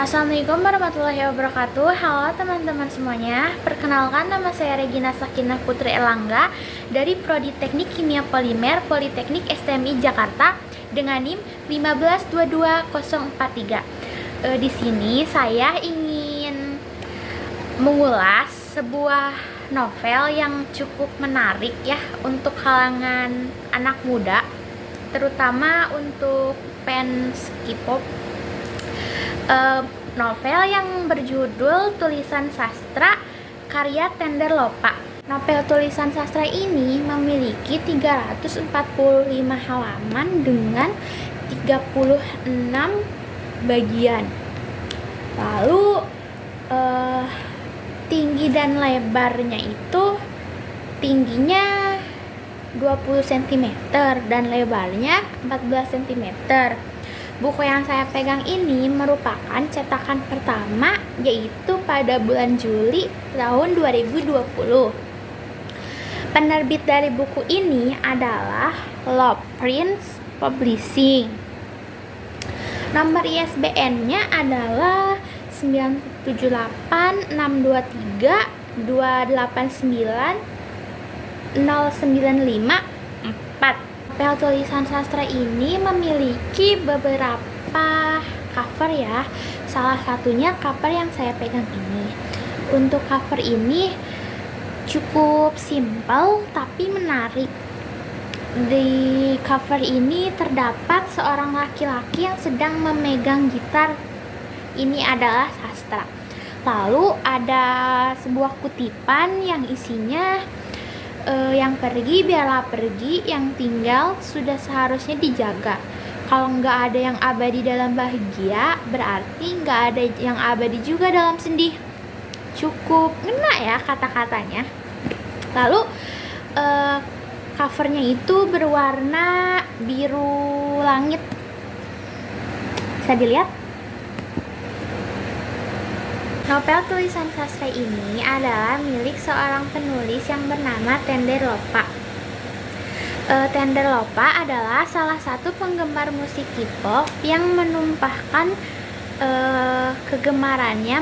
Assalamualaikum warahmatullahi wabarakatuh. Halo teman-teman semuanya. Perkenalkan, nama saya Regina Sakinah Putri Elangga dari Prodi Teknik Kimia Polimer Politeknik STMI Jakarta dengan NIM 1522043. Di sini saya ingin mengulas sebuah novel yang cukup menarik ya untuk kalangan anak muda, terutama untuk fans K-pop. Novel yang berjudul Tulisan Sastra karya Tender Lopa. Novel Tulisan Sastra ini memiliki 345 halaman dengan 36 bagian. Lalu tinggi dan lebarnya itu tingginya 20 cm dan lebarnya 14 cm. Buku yang saya pegang ini merupakan cetakan pertama, yaitu pada bulan Juli tahun 2020. Penerbit dari buku ini adalah Love Prince Publishing. Nomor ISBN-nya adalah 97862890954. Novel Tulisan Sastra ini memiliki beberapa cover ya. Salah satunya cover yang saya pegang ini. Untuk cover ini cukup simpel tapi menarik. Di cover ini terdapat seorang laki-laki yang sedang memegang gitar. Ini adalah sastra. Lalu ada sebuah kutipan yang isinya yang pergi biarlah pergi, yang tinggal sudah seharusnya dijaga. Kalau nggak ada yang abadi dalam bahagia, berarti nggak ada yang abadi juga dalam sedih. Cukup ngena ya kata-katanya. Lalu covernya itu berwarna biru langit. Bisa dilihat. Novel Tulisan Sastra ini adalah milik seorang penulis yang bernama Tender Lopa. Tender Lopa adalah salah satu penggemar musik K-pop yang menumpahkan kegemarannya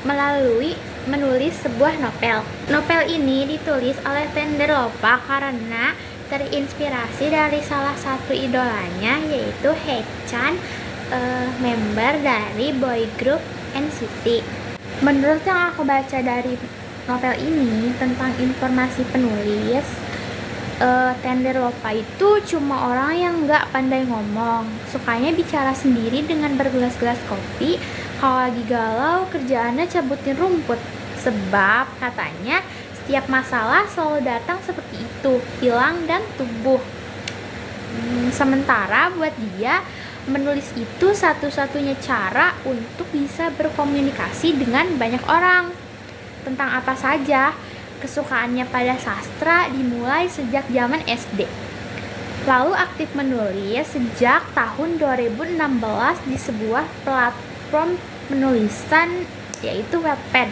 melalui menulis sebuah novel. Novel ini ditulis oleh Tender Lopa karena terinspirasi dari salah satu idolanya, yaitu Haechan, member dari boy group NCT. Menurut yang aku baca dari novel ini tentang informasi penulis, Tender Lopa itu cuma orang yang nggak pandai ngomong, sukanya bicara sendiri dengan bergelas-gelas kopi. Kalau lagi galau, kerjaannya cabutin rumput, sebab katanya setiap masalah selalu datang seperti itu, hilang dan tumbuh. Sementara buat dia, menulis itu satu-satunya cara untuk bisa berkomunikasi dengan banyak orang. Tentang apa saja, kesukaannya pada sastra dimulai sejak zaman SD. Lalu aktif menulis sejak tahun 2016 di sebuah platform penulisan, yaitu Wattpad.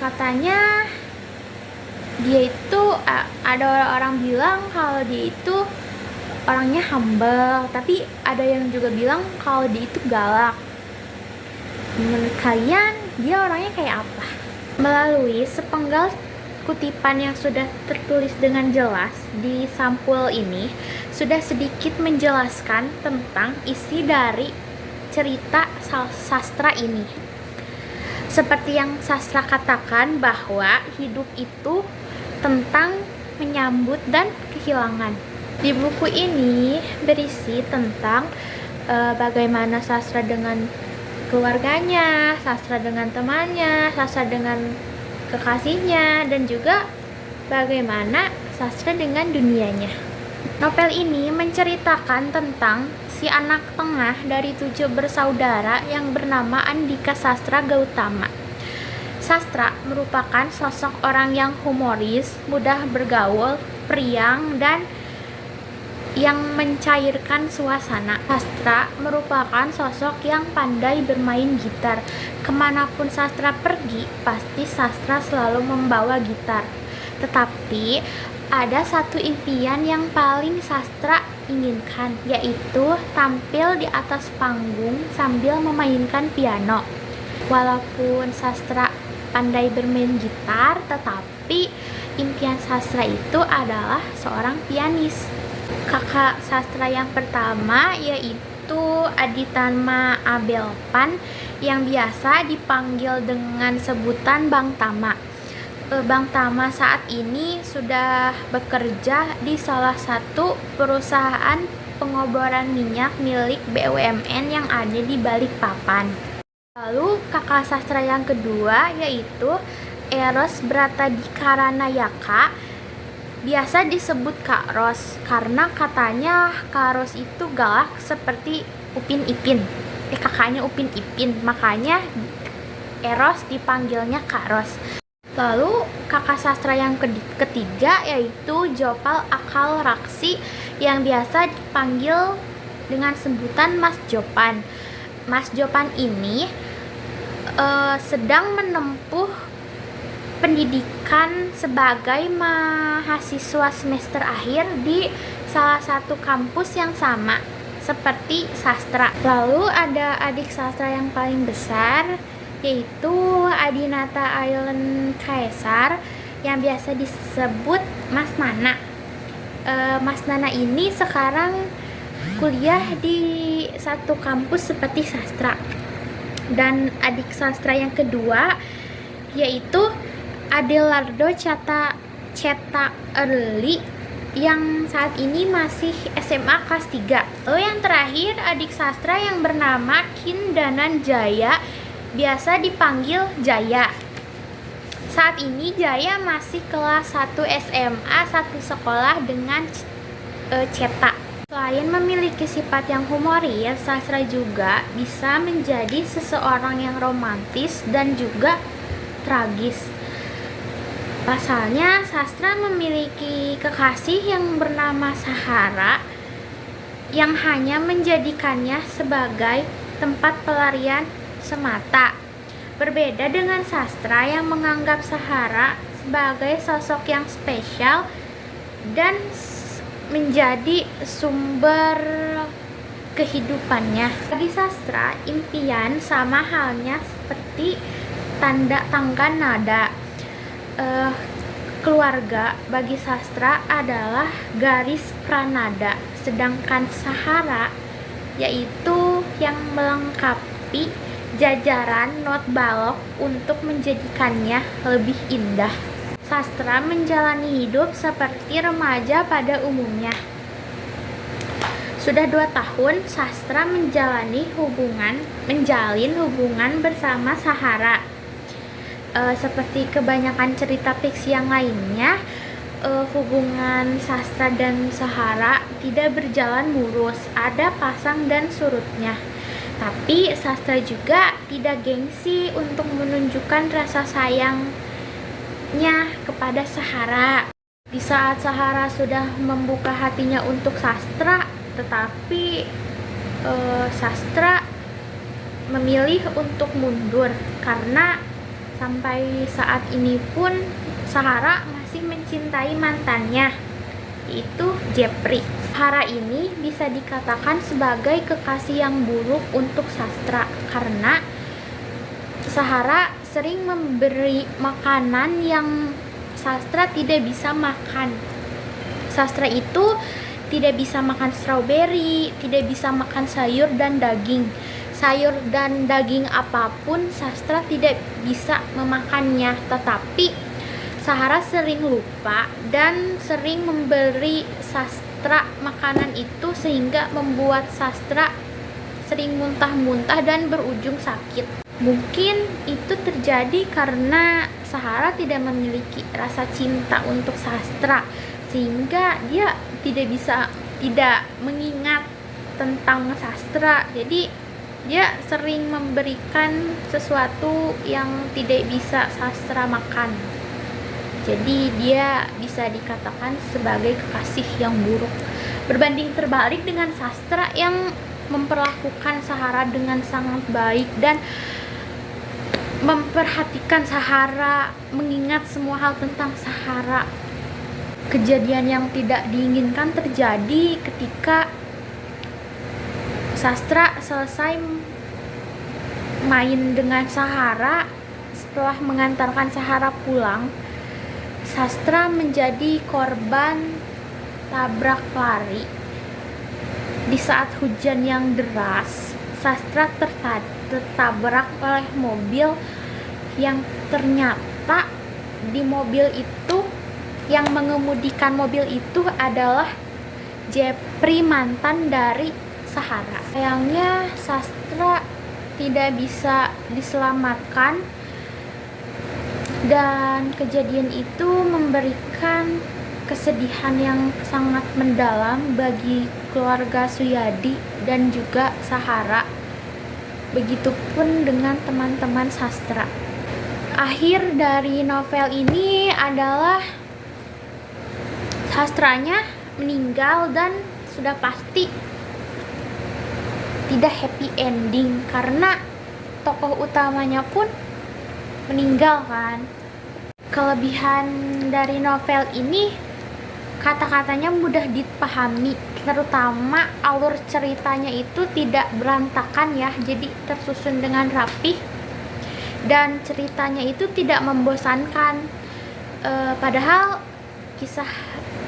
Katanya dia itu ada orang bilang kalau dia itu orangnya humble, tapi ada yang juga bilang kalau dia itu galak. Menurut kalian, dia orangnya kayak apa? Melalui sepenggal kutipan yang sudah tertulis dengan jelas di sampul ini, sudah sedikit menjelaskan tentang isi dari cerita sastra ini. Seperti yang sastra katakan bahwa hidup itu tentang menyambut dan kehilangan. Di buku ini berisi tentang bagaimana sastra dengan keluarganya, sastra dengan temannya, sastra dengan kekasihnya, dan juga bagaimana sastra dengan dunianya. Novel ini menceritakan tentang si anak tengah dari 7 bersaudara yang bernama Andika Sastra Gautama. Sastra merupakan sosok orang yang humoris, mudah bergaul, periang, dan yang mencairkan suasana. Sastra merupakan sosok yang pandai bermain gitar. Kemanapun sastra pergi, pasti sastra selalu membawa gitar. Tetapi ada satu impian yang paling sastra inginkan, yaitu tampil di atas panggung sambil memainkan piano. Walaupun Sastra pandai bermain gitar, tetapi impian Sastra itu adalah seorang pianis. Kakak Sastra yang pertama yaitu Aditama Abelpan yang biasa dipanggil dengan sebutan Bang Tama. Bang Tama saat ini sudah bekerja di salah satu perusahaan pengoboran minyak milik BUMN yang ada di Balikpapan. Lalu kakak sastra yang kedua yaitu Eros Bratadikaranayaka, biasa disebut Kak Ros karena katanya Kak Ros itu galak seperti Upin Ipin. Kakaknya Upin Ipin, makanya Eros dipanggilnya Kak Ros. Lalu kakak sastra yang ketiga yaitu Jopal Akal Raksi yang biasa dipanggil dengan sebutan Mas Jopan. Mas Jopan ini sedang menempuh pendidikan sebagai mahasiswa semester akhir di salah satu kampus yang sama seperti sastra. Lalu ada adik sastra yang paling besar yaitu Adinata Island Kaisar yang biasa disebut Mas Nana. Mas Nana ini sekarang kuliah di satu kampus seperti sastra. Dan adik sastra yang kedua yaitu Adelardo Ceta Early yang saat ini masih SMA kelas 3. Lalu yang terakhir adik sastra yang bernama Kindanan Jaya, biasa dipanggil Jaya. Saat ini Jaya masih kelas 1 SMA, satu sekolah dengan Ceta. Selain memiliki sifat yang humoris, sastra juga bisa menjadi seseorang yang romantis dan juga tragis. Pasalnya, sastra memiliki kekasih yang bernama Sahara yang hanya menjadikannya sebagai tempat pelarian semata. Berbeda dengan sastra yang menganggap Sahara sebagai sosok yang spesial dan menjadi sumber kehidupannya. Bagi sastra, impian sama halnya seperti tangga nada. Keluarga bagi sastra adalah garis pranada, sedangkan Sahara yaitu yang melengkapi jajaran not balok untuk menjadikannya lebih indah. Sastra menjalani hidup seperti remaja pada umumnya. Sudah 2 tahun sastra menjalin hubungan bersama Sahara. Seperti kebanyakan cerita fiksi yang lainnya, hubungan sastra dan Sahara tidak berjalan mulus, ada pasang dan surutnya. Tapi sastra juga tidak gengsi untuk menunjukkan rasa sayangnya kepada Sahara. Di saat Sahara sudah membuka hatinya untuk sastra, tetapi sastra memilih untuk mundur karena sampai saat ini pun Sahara masih mencintai mantannya, yaitu Jepri. Sahara ini bisa dikatakan sebagai kekasih yang buruk untuk sastra karena Sahara sering memberi makanan yang sastra tidak bisa makan. Sastra itu tidak bisa makan stroberi, tidak bisa makan sayur dan daging. Sayur dan daging apapun sastra tidak bisa memakannya, tetapi Sahara sering lupa dan sering memberi sastra makanan itu sehingga membuat sastra sering muntah-muntah dan berujung sakit. Mungkin itu terjadi karena Sahara tidak memiliki rasa cinta untuk sastra sehingga dia tidak mengingat tentang sastra. Jadi dia sering memberikan sesuatu yang tidak bisa sastra makan. Jadi dia bisa dikatakan sebagai kekasih yang buruk. Berbanding terbalik dengan sastra yang memperlakukan Sahara dengan sangat baik dan memperhatikan Sahara, mengingat semua hal tentang Sahara. kejadian yang tidak diinginkan terjadi ketika Sastra selesai main dengan Sahara. Setelah mengantarkan Sahara pulang, Sastra menjadi korban tabrak lari. Di saat hujan yang deras, Sastra tertabrak oleh mobil yang ternyata di mobil itu, yang mengemudikan mobil itu adalah Jepri, mantan dari Sahara. Sayangnya Sastra tidak bisa diselamatkan, dan kejadian itu memberikan kesedihan yang sangat mendalam bagi keluarga Suyadi dan juga Sahara. Begitupun dengan teman-teman Sastra. Akhir dari novel ini adalah Sastranya meninggal, dan sudah pasti tidak happy ending karena tokoh utamanya pun meninggal kan. Kelebihan dari novel ini, kata-katanya mudah dipahami, terutama alur ceritanya itu tidak berantakan ya, jadi tersusun dengan rapih, dan ceritanya itu tidak membosankan. Padahal kisah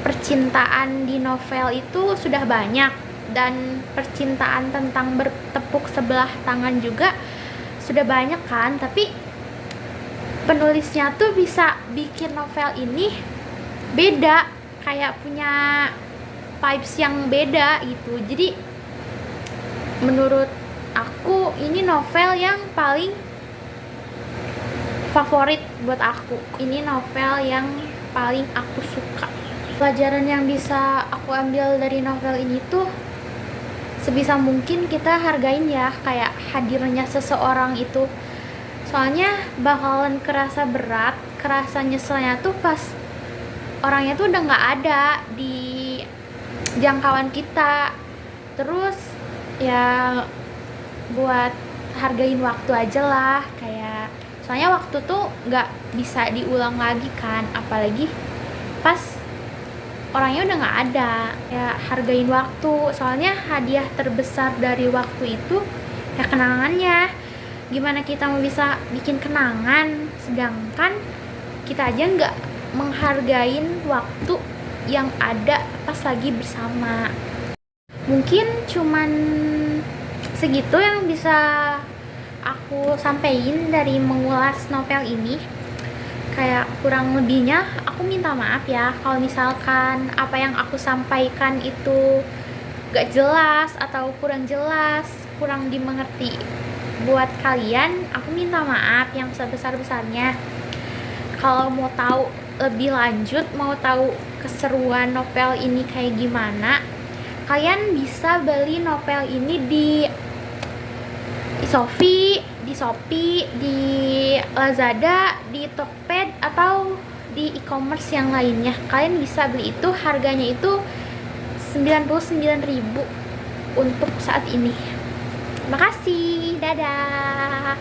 percintaan di novel itu sudah banyak, dan percintaan tentang bertepuk sebelah tangan juga sudah banyak kan, tapi penulisnya tuh bisa bikin novel ini beda, kayak punya vibes yang beda gitu. Jadi menurut aku ini novel yang paling favorit buat aku. Ini novel yang paling aku suka. Pelajaran yang bisa aku ambil dari novel ini tuh, sebisa mungkin kita hargain ya kayak hadirnya seseorang itu. Soalnya bakalan kerasa berat, kerasa nyeselnya tuh pas orangnya tuh udah gak ada di jangkauan kita. Terus ya buat hargain waktu aja lah, kayak soalnya waktu tuh gak bisa diulang lagi kan, apalagi pas orangnya udah gak ada. Ya hargain waktu, soalnya hadiah terbesar dari waktu itu ya kenangannya. Gimana kita mau bisa bikin kenangan sedangkan kita aja gak menghargain waktu yang ada pas lagi bersama. Mungkin cuman segitu yang bisa aku sampaikan dari mengulas novel ini. Kayak kurang lebihnya aku minta maaf ya kalau misalkan apa yang aku sampaikan itu gak jelas atau kurang jelas, kurang dimengerti buat kalian. Aku minta maaf yang sebesar-besarnya. Kalau mau tahu lebih lanjut, mau tahu keseruan novel ini kayak gimana, kalian bisa beli novel ini di Shopee, di Lazada, di Tokped, atau di e-commerce yang lainnya. Kalian bisa beli itu, harganya itu 99.000 untuk saat ini. Makasih, dadah.